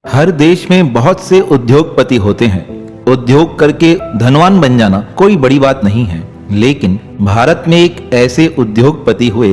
हर देश में बहुत से उद्योगपति होते हैं। उद्योग करके धनवान बन जाना कोई बड़ी बात नहीं है, लेकिन भारत में एक ऐसे उद्योगपति हुए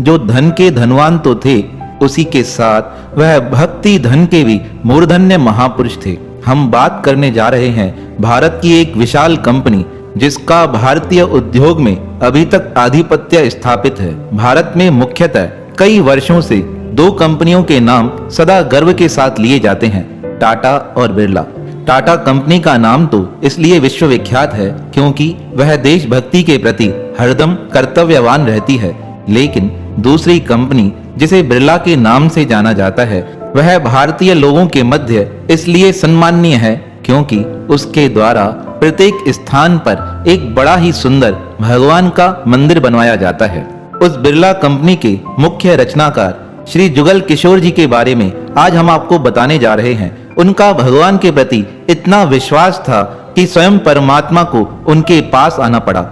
जो धन के धनवान तो थे, उसी के साथ वह भक्ति धन के भी मूर्धन्य महापुरुष थे। हम बात करने जा रहे हैं भारत की एक विशाल कंपनी जिसका भारतीय उद्योग में अभी तक आधिपत्य स्थापित है। भारत में मुख्यतः कई वर्षों से दो कंपनियों के नाम सदा गर्व के साथ लिए जाते हैं, टाटा और बिरला। टाटा कंपनी का नाम तो इसलिए विश्वविख्यात है क्योंकि वह देशभक्ति के प्रति हरदम कर्तव्यवान रहती है, लेकिन दूसरी कंपनी जिसे बिरला के नाम से जाना जाता है वह भारतीय लोगों के मध्य इसलिए सम्माननीय है क्योंकि उसके द्वारा प्रत्येक स्थान पर एक बड़ा ही सुंदर भगवान का मंदिर बनवाया जाता है। उस बिरला कंपनी के मुख्य रचनाकार श्री जुगल किशोर जी के बारे में आज हम आपको बताने जा रहे हैं। उनका भगवान के प्रति इतना विश्वास था कि स्वयं परमात्मा को उनके पास आना पड़ा।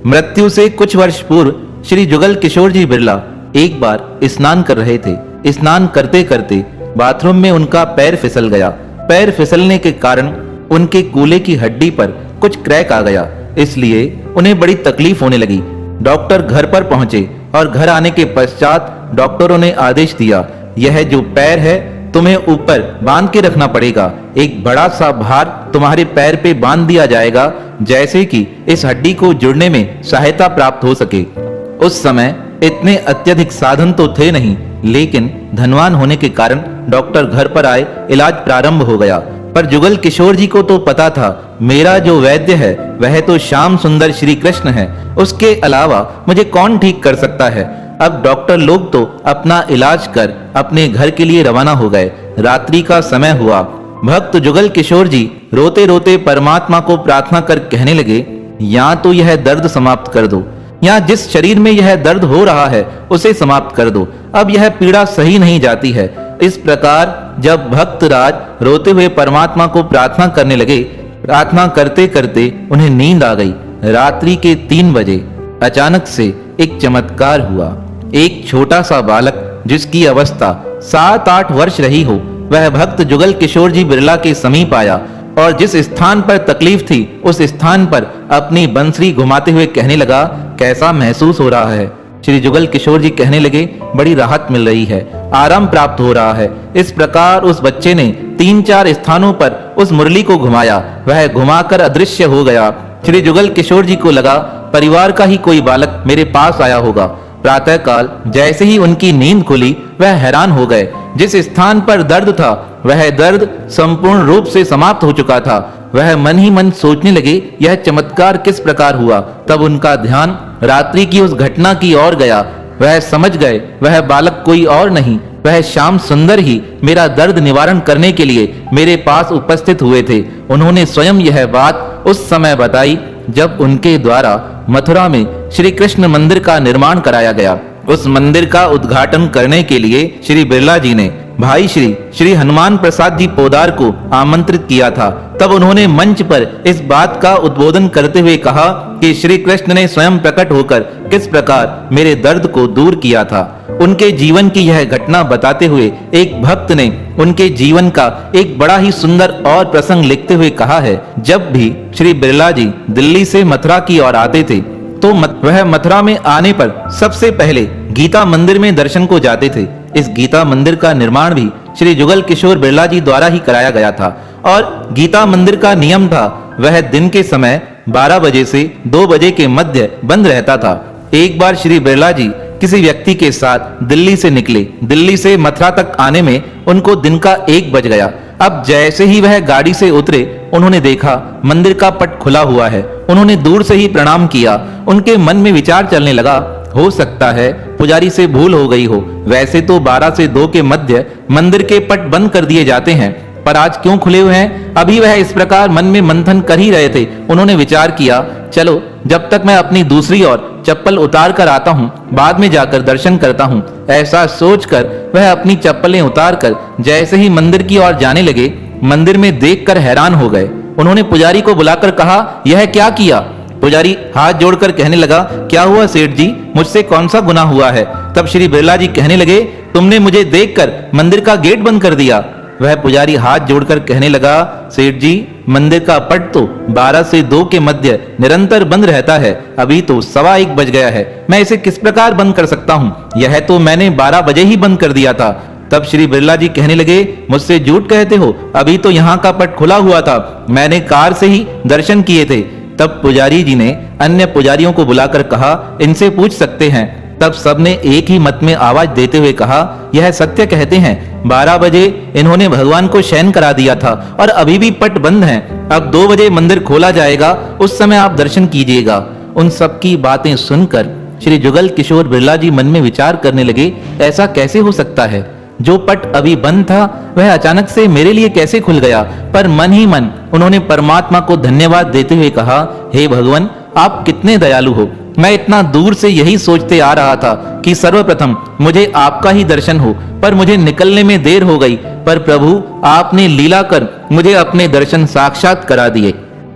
मृत्यु से कुछ वर्ष पूर्व श्री जुगल किशोर जी बिरला एक बार स्नान कर रहे थे। स्नान करते करते बाथरूम में उनका पैर फिसल गया। पैर फिसलने के कारण उनके कूल्हे की हड्डी पर कुछ क्रैक आ गया, इसलिए उन्हें बड़ी तकलीफ होने लगी। डॉक्टर घर पर पहुंचे और घर आने के पश्चात डॉक्टरों ने आदेश दिया, यह जो पैर है तुम्हें ऊपर बांध के रखना पड़ेगा। एक बड़ा सा भार तुम्हारे पैर पे बांध दिया जाएगा, जैसे कि इस हड्डी को जुड़ने में सहायता प्राप्त हो सके। उस समय इतने अत्यधिक साधन तो थे नहीं, लेकिन धनवान होने के कारण डॉक्टर घर पर आए, इलाज प्रारंभ हो गया। पर जुगल किशोर जी को तो पता था मेरा जो वैद्य है वह तो श्याम सुंदर श्री कृष्ण है, उसके अलावा मुझे कौन ठीक कर सकता है। अब डॉक्टर लोग तो अपना इलाज कर अपने घर के लिए रवाना हो गए। रात्रि का समय हुआ। भक्त जुगल किशोर जी रोते रोते परमात्मा को प्रार्थना कर कहने लगे, या तो यह दर्द समाप्त कर दो, या जिस शरीर में यह दर्द हो रहा है उसे समाप्त कर दो। अब यह पीड़ा सही नहीं जाती है। इस प्रकार जब भक्त राज रोते हुए परमात्मा को प्रार्थना करने लगे, प्रार्थना करते करते उन्हें नींद आ गई। रात्रि के 3 बजे अचानक से एक चमत्कार हुआ। एक छोटा सा बालक जिसकी अवस्था 7-8 वर्ष रही हो, वह भक्त जुगल किशोर जी बिरला के समीप आया और जिस स्थान पर तकलीफ थी उस स्थान पर अपनी बंसरी घुमाते हुए कहने लगा, कैसा महसूस हो रहा है। श्री जुगल किशोर जी कहने लगे, बड़ी राहत मिल रही है, आराम प्राप्त हो रहा है। इस प्रकार उस बच्चे ने 3-4 स्थानों पर उस मुरली को घुमाया, वह घुमाकर अदृश्य हो गया। श्री जुगल किशोर जी को लगा परिवार का ही कोई बालक मेरे पास आया होगा। प्रातः काल जैसे ही उनकी नींद खुली वह हैरान हो गए। जिस स्थान पर दर्द था वह दर्द संपूर्ण रूप से समाप्त हो चुका था। वह मन ही मन सोचने लगे, यह चमत्कार किस प्रकार हुआ। तब उनका ध्यान रात्रि की उस घटना की ओर गया। वह समझ गए वह बालक कोई और नहीं, वह श्याम सुंदर ही मेरा दर्द निवारण करने के लिए मेरे पास उपस्थित हुए थे। उन्होंने स्वयं यह बात उस समय बताई जब उनके द्वारा मथुरा में श्री कृष्ण मंदिर का निर्माण कराया गया। उस मंदिर का उद्घाटन करने के लिए श्री बिरला जी ने भाई श्री हनुमान प्रसाद जी पोदार को आमंत्रित किया था। तब उन्होंने मंच पर इस बात का उद्बोधन करते हुए कहा कि श्री कृष्ण ने स्वयं प्रकट होकर किस प्रकार मेरे दर्द को दूर किया था। उनके जीवन की यह घटना बताते हुए एक भक्त ने उनके जीवन का एक बड़ा ही सुंदर और प्रसंग लिखते हुए कहा है, जब भी श्री बिरला जी दिल्ली से मथुरा की ओर आते थे तो वह मथुरा में आने पर सबसे पहले गीता मंदिर में दर्शन को जाते थे। इस गीता मंदिर का निर्माण भी श्री जुगल किशोर बिरला जी द्वारा ही कराया गया था और गीता मंदिर का नियम था वह दिन के समय 12 बजे से 2 बजे के मध्य बंद रहता था। एक बार श्री बिरला जी किसी व्यक्ति के साथ दिल्ली से निकले। दिल्ली से मथुरा तक आने में उनको दिन का 1 बज गया। अब जैसे ही वह गाड़ी से उतरे उन्होंने देखा मंदिर का पट खुला हुआ है। उन्होंने दूर से ही प्रणाम किया। उनके मन में विचार चलने लगा, हो सकता है पुजारी से भूल हो गई हो। वैसे तो 12 से 2 के मध्य मंदिर के पट बंद कर दिए जाते हैं, पर आज क्यों खुले हुए हैं। अभी वह इस प्रकार मन में मंथन कर ही रहे थे। उन्होंने विचार किया, चलो जब तक मैं अपनी दूसरी ओर चप्पल उतार कर आता हूँ, बाद में जाकर दर्शन करता हूँ। ऐसा सोचकर वह अपनी चप्पलें उतार कर जैसे ही मंदिर की ओर जाने लगे, मंदिर में देखकर हैरान हो गए। उन्होंने पुजारी को बुलाकर कहा, यह क्या किया। पुजारी हाथ जोड़कर कहने लगा, क्या हुआ सेठ जी, मुझसे कौन सा गुनाह हुआ है। तब श्री बिरला जी कहने लगे, तुमने मुझे देखकर मंदिर का गेट बंद कर दिया। वह पुजारी हाथ जोड़कर कहने लगा, सेठ जी, मंदिर का पट तो 12 से 2 के मध्य निरंतर बंद रहता है। अभी तो 1:15 बज गया है, मैं इसे किस प्रकार बंद कर सकता हूँ? यह तो मैंने 12 बजे ही बंद कर दिया था। तब श्री बिरला जी कहने लगे, मुझसे झूठ कहते हो, अभी तो यहाँ का पट खुला हुआ था, मैंने कार से ही दर्शन किए थे। तब पुजारी जी ने अन्य पुजारियों को बुलाकर कहा, इनसे पूछ सकते हैं। तब सबने एक ही मत में आवाज देते हुए कहा, यह सत्य कहते हैं, 12 बजे इन्होंने भगवान को शयन करा दिया था और अभी भी पट बंद है। अब 2 बजे मंदिर खोला जाएगा, उस समय आप दर्शन कीजिएगा। उन सबकी बातें सुनकर श्री जुगल किशोर बिरला जी मन में विचार करने लगे, ऐसा कैसे हो सकता है? जो पट अभी बंद था वह अचानक से मेरे लिए कैसे खुल गया? पर मन ही मन उन्होंने परमात्मा को धन्यवाद देते हुए कहा, हे भगवान, आप कितने दयालु हो। मैं इतना दूर से यही सोचते आ रहा था कि सर्वप्रथम मुझे आपका ही दर्शन हो, पर मुझे निकलने में देर हो गई। पर प्रभु, आपने लीला कर मुझे अपने दर्शन साक्षात करा दिए।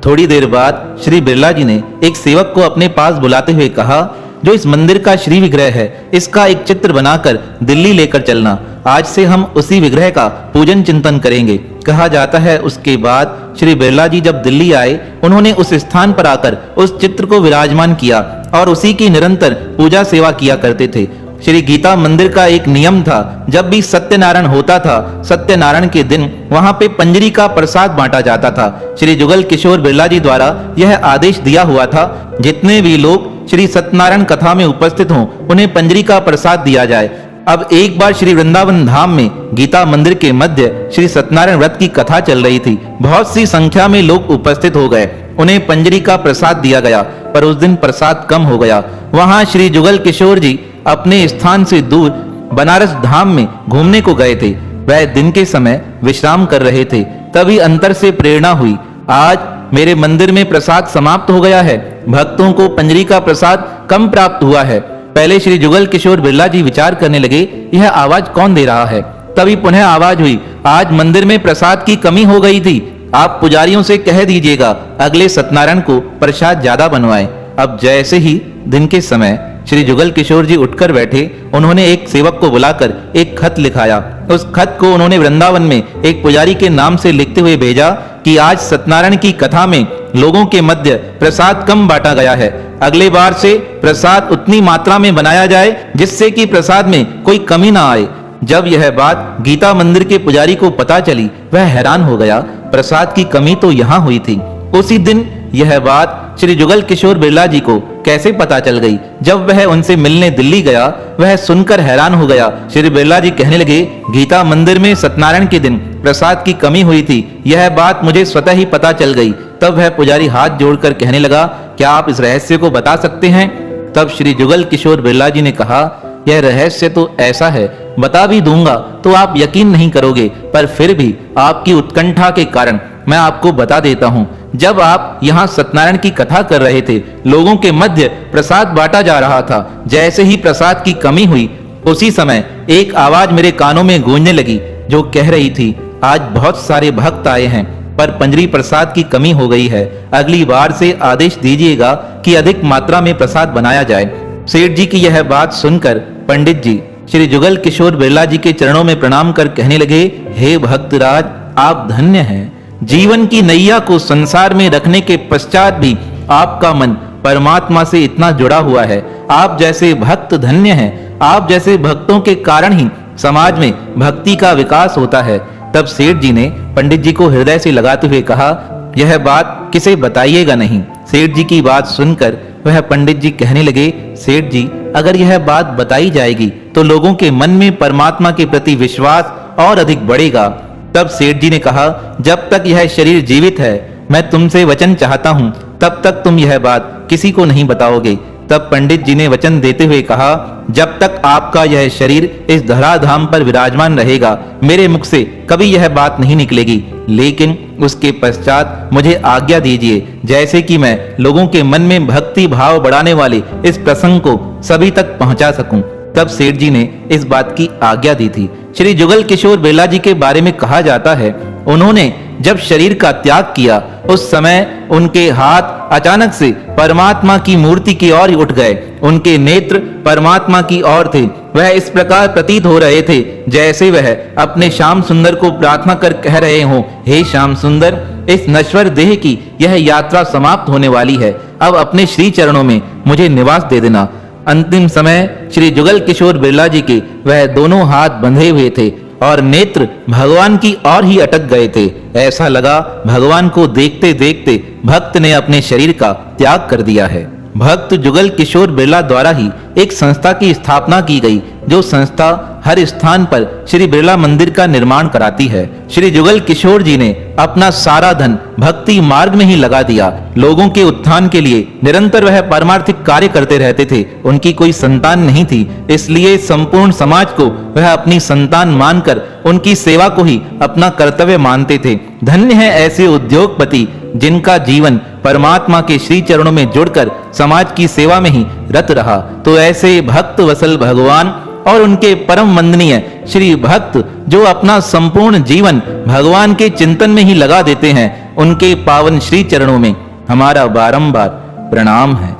थोड़ी देर बाद श्री बिरला जी ने एक सेवक को अपने पास बुलाते हुए कहा, जो इस मंदिर का श्री विग्रह है, इसका एक चित्र बनाकर दिल्ली लेकर चलना। आज से हम उसी विग्रह का पूजन चिंतन करेंगे। कहा जाता है उसके बाद श्री बिरला जी जब दिल्ली आए, उन्होंने उस स्थान पर आकर उस चित्र को विराजमान किया और उसी की निरंतर पूजा सेवा किया करते थे। श्री गीता मंदिर का एक नियम था, जब भी सत्यनारायण होता था, सत्यनारायण के दिन वहां पे पंजरी का प्रसाद बांटा जाता था। श्री जुगल किशोर बिरला जी द्वारा यह आदेश दिया हुआ था, जितने भी लोग श्री सत्यनारायण कथा में उपस्थित हों, उन्हें पंजरी का प्रसाद दिया जाए। अब एक बार श्री वृंदावन धाम में गीता मंदिर के मध्य श्री सत्यनारायण व्रत की कथा चल रही थी। बहुत सी संख्या में लोग उपस्थित हो गए, उन्हें पंजरी का प्रसाद दिया गया, पर उस दिन प्रसाद कम हो गया। वहां श्री जुगल किशोर जी अपने स्थान से दूर बनारस धाम में घूमने को गए थे। वह दिन के समय विश्राम कर रहे थे, तभी अंतर से प्रेरणा हुई, आज मेरे मंदिर में प्रसाद समाप्त हो गया है, भक्तों को पंजरी का प्रसाद कम प्राप्त हुआ है। पहले श्री जुगल किशोर बिरला जी विचार करने लगे, यह आवाज कौन दे रहा है? तभी पुनः आवाज हुई, आज मंदिर में प्रसाद की कमी हो गई थी, आप पुजारियों से कह दीजिएगा अगले सत्यनारायण को प्रसाद ज्यादा बनवाएं। अब जैसे ही दिन के समय श्री जुगल किशोर जी उठकर बैठे, उन्होंने एक सेवक को बुलाकर एक खत लिखाया। उस खत को उन्होंने वृंदावन में एक पुजारी के नाम से लिखते हुए भेजा कि आज सत्यनारायण की कथा में लोगों के मध्य प्रसाद कम बांटा गया है, अगले बार से प्रसाद उतनी मात्रा में बनाया जाए जिससे कि प्रसाद में कोई कमी ना आए। जब यह बात गीता मंदिर के पुजारी को पता चली, वह हैरान हो गया, प्रसाद की कमी तो यहाँ हुई थी। उसी दिन यह बात श्री जुगल किशोर बिरला जी को कैसे पता चल गई? जब वह उनसे मिलने दिल्ली गया, वह सुनकर हैरान हो गया। श्री बिरला जी कहने लगे, गीता मंदिर में सत्यनारायण के दिन प्रसाद की कमी हुई थी, यह बात मुझे स्वतः ही पता चल गई। तब वह पुजारी हाथ जोड़कर कहने लगा, क्या आप इस रहस्य को बता सकते हैं? तब श्री जुगल किशोर बिरला जी ने कहा, यह रहस्य तो ऐसा है, बता भी दूंगा तो आप यकीन नहीं करोगे, पर फिर भी आपकी उत्कंठा के कारण मैं आपको बता देता हूँ। जब आप यहाँ सत्यनारायण की कथा कर रहे थे, लोगों के मध्य प्रसाद बांटा जा रहा था, जैसे ही प्रसाद की कमी हुई, उसी समय एक आवाज मेरे कानों में गूंजने लगी, जो कह रही थी, आज बहुत सारे भक्त आए हैं, पर पंजरी प्रसाद की कमी हो गई है, अगली बार से आदेश दीजिएगा कि अधिक मात्रा में प्रसाद बनाया जाए। सेठ जी की यह बात सुनकर पंडित जी श्री जुगल किशोर बिरला जी के चरणों में प्रणाम कर कहने लगे, हे भक्तराज, आप धन्य हैं। जीवन की नैया को संसार में रखने के पश्चात भी आपका मन परमात्मा से इतना जुड़ा हुआ है। आप जैसे भक्त धन्य हैं। आप जैसे भक्तों के कारण ही समाज में भक्ति का विकास होता है। तब सेठ जी ने पंडित जी को हृदय से लगाते हुए कहा, यह बात किसे बताइएगा नहीं। सेठ जी की बात सुनकर वह पंडित जी कहने लगे, सेठ जी, अगर यह बात बताई जाएगी तो लोगों के मन में परमात्मा के प्रति विश्वास और अधिक बढ़ेगा। तब सेठ जी ने कहा, जब तक यह शरीर जीवित है, मैं तुमसे वचन चाहता हूं, तब तक तुम यह बात किसी को नहीं बताओगे। तब पंडित जी ने वचन देते हुए कहा, जब तक आपका यह शरीर इस धराधाम पर विराजमान रहेगा, मेरे मुख से कभी यह बात नहीं निकलेगी, लेकिन उसके पश्चात मुझे आज्ञा दीजिए, जैसे कि मैं लोगों के मन में भक्ति भाव बढ़ाने वाले इस प्रसंग को सभी तक पहुंचा सकूं। तब सेठ जी ने इस बात की आज्ञा दी थी। श्री जुगल किशोर बिरला जी के बारे में कहा जाता है, उन्होंने जब शरीर का त्याग किया उस समय उनके हाथ अचानक से परमात्मा की मूर्ति की ओर उठ गए। उनके नेत्र परमात्मा की ओर थे। वह इस प्रकार प्रतीत हो रहे थे जैसे वह अपने श्याम सुंदर को प्रार्थना कर कह रहे हों, हे श्याम सुंदर, इस नश्वर देह की यह यात्रा समाप्त होने वाली है। अब अपने श्री चरणों में मुझे निवास दे देना। अंतिम समय श्री जुगल किशोर बिरला जी के वह दोनों हाथ बंधे हुए थे और नेत्र भगवान की ओर ही अटक गए थे। ऐसा लगा भगवान को देखते देखते भक्त ने अपने शरीर का त्याग कर दिया है। भक्त जुगल किशोर बिरला द्वारा ही एक संस्था की स्थापना की गई, जो संस्था हर स्थान पर श्री बिरला मंदिर का निर्माण कराती है। श्री जुगल किशोर जी ने अपना सारा धन भक्ति मार्ग में ही लगा दिया। लोगों के उत्थान के लिए निरंतर वह परमार्थिक कार्य करते रहते थे। उनकी कोई संतान नहीं थी, इसलिए संपूर्ण समाज को वह अपनी संतान मानकर उनकी सेवा को ही अपना कर्तव्य मानते थे। धन्य है ऐसे उद्योगपति जिनका जीवन परमात्मा के श्री चरणों में जुड़कर समाज की सेवा में ही रत रहा। तो ऐसे भक्त वसल भगवान और उनके परम वंदनीय श्री भक्त जो अपना संपूर्ण जीवन भगवान के चिंतन में ही लगा देते हैं, उनके पावन श्री चरणों में हमारा बारंबार प्रणाम है,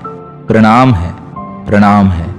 प्रणाम है, प्रणाम है।